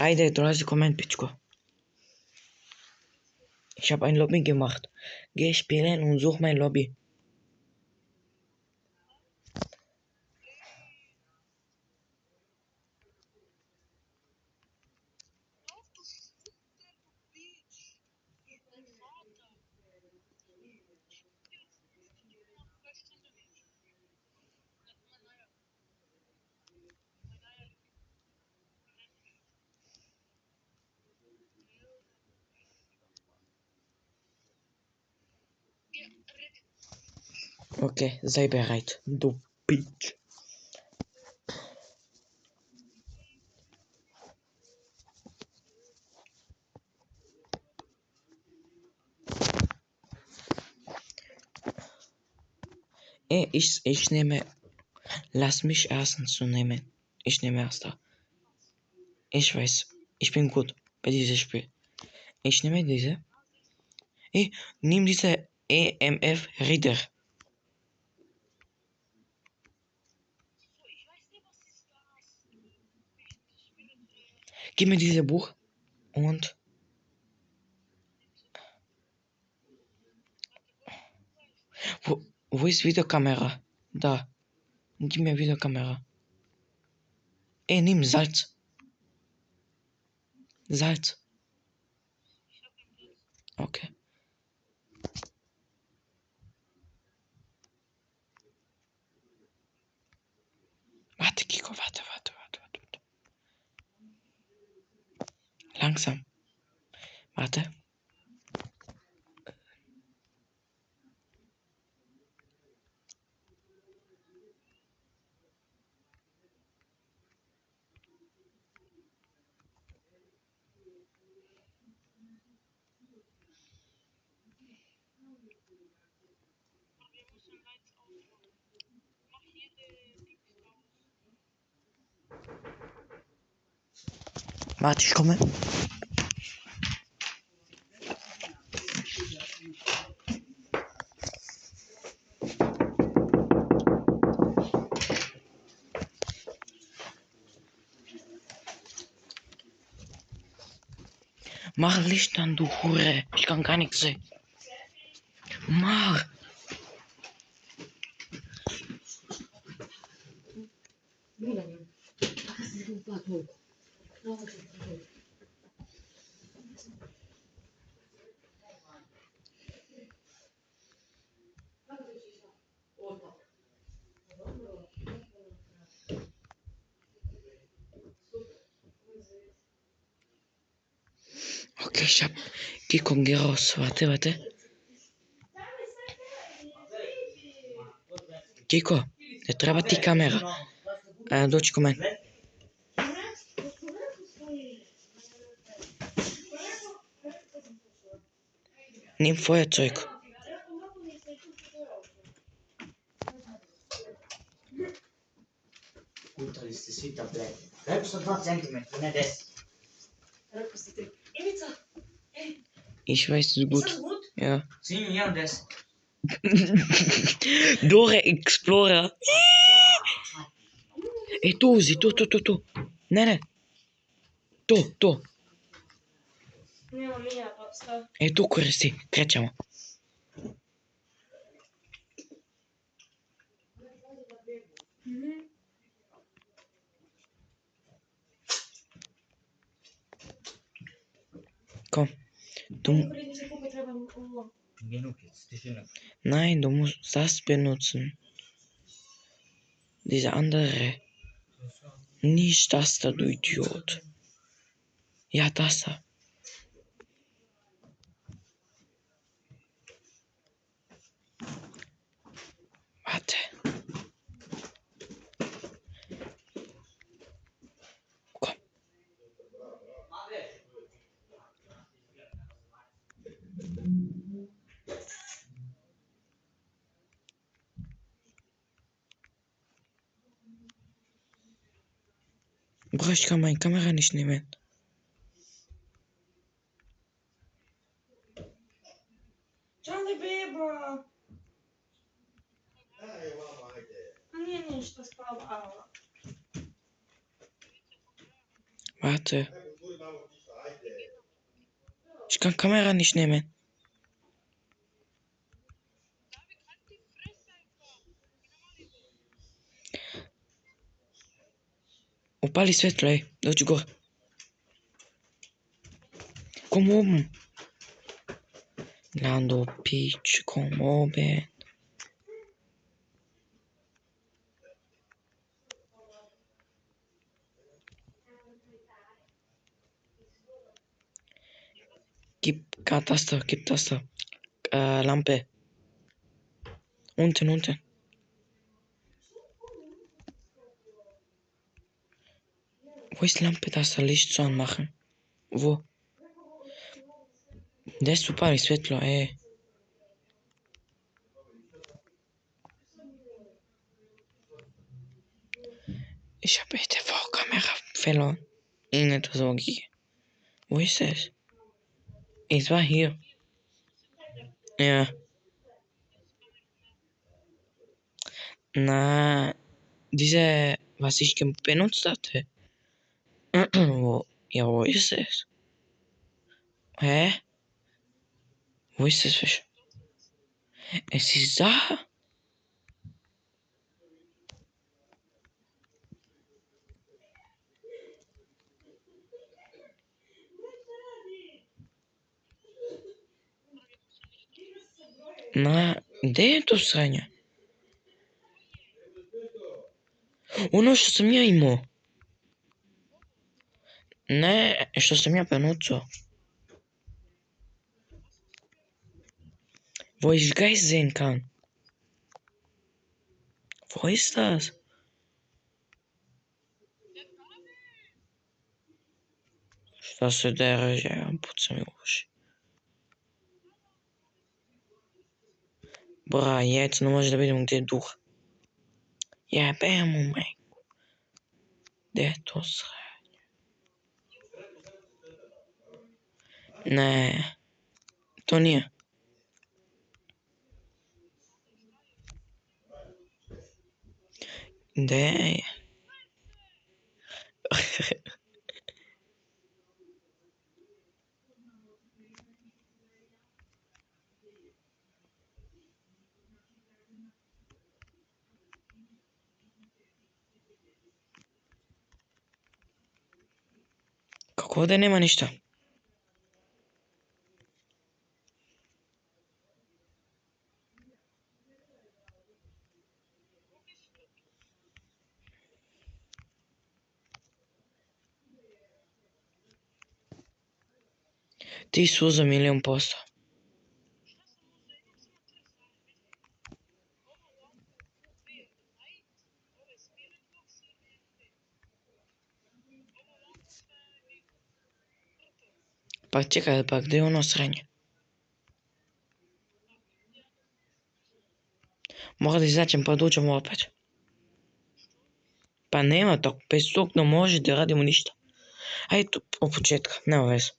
Ajde, dolazzi komment, Pitschko. Ich habe ein Lobby gemacht. Geh spielen und such mein Lobby. Okay, sei bereit, du Bitch. Ich nehme. Lass mich erstens zu nehmen. Ich nehme erster. Ich weiß, ich bin gut bei diesem Spiel. Ich nehme diese. Nimm diese EMF Reader. Gib mir dieses Buch und wo ist Videokamera? Da. Gib mir Videokamera. Nimm Salz. Salz. Okay. Warte, Kiko, warte. Langsam. Warte. Warte, ich komme. Mach Licht an, du Hure. Ich kann gar nichts sehen. Mach. Okay, ich hab. Kiko, geh raus. Warte. Kiko, treba ti kamera. Dođi ko meni. Nimm Feuerzeug. Puta, ste svi tableti. Rekao sam 2 cm, ne 10. Rekao si 3. Ivica! Ich weiß, es ist gut. Ist das gut? Ja. Svinju 1 10. Dora Explorer. Tu uzi, tu. Ne. To. Nema mija, pa stav. Tu koristi, krećemo. Komm. Nein, du musst das benutzen. Diese andere. Nicht das da, du Idiot. Ja, das da. Warte. Komm. Bruder, ich kann meine Kamera nicht nehmen. Čali beba! A nije ništa spavala. Warte. Искам камера ни снеме. Опали светло, дојди горе. Kom oben. Lando Peach, kom oben. Gib Taste. Lampe. Unten. Wo ist Lampe, Taste? Licht zu anmachen. Wo? Der ist super, svetlo, Ich habe echt die TV-Kamera verloren. Irgendetwas so. Wo ist es? Es war hier. Ja. Na, diese, was ich benutzt hatte. Wo ist es? Hä? Wo ist es? Es ist da. На, де е то срање? Оно што сам ја имao. Не, што сам ја benutzo. Wo ich Geist sehen kann. Wo ist das? Šta se dereš, ja pucam uši. Бра, јајца, не може да видим где е дух. Јебем му мајку. Где е то срање? Не, то nije. Где е? Како овде нема ништа? Ти суза 1.000.000%. Па чекај, па где е оно срање? Мора да изаđем па да уđем опет. Па нема ток, без ток не може да радимо ништа. Ајде од почетка, нема вез.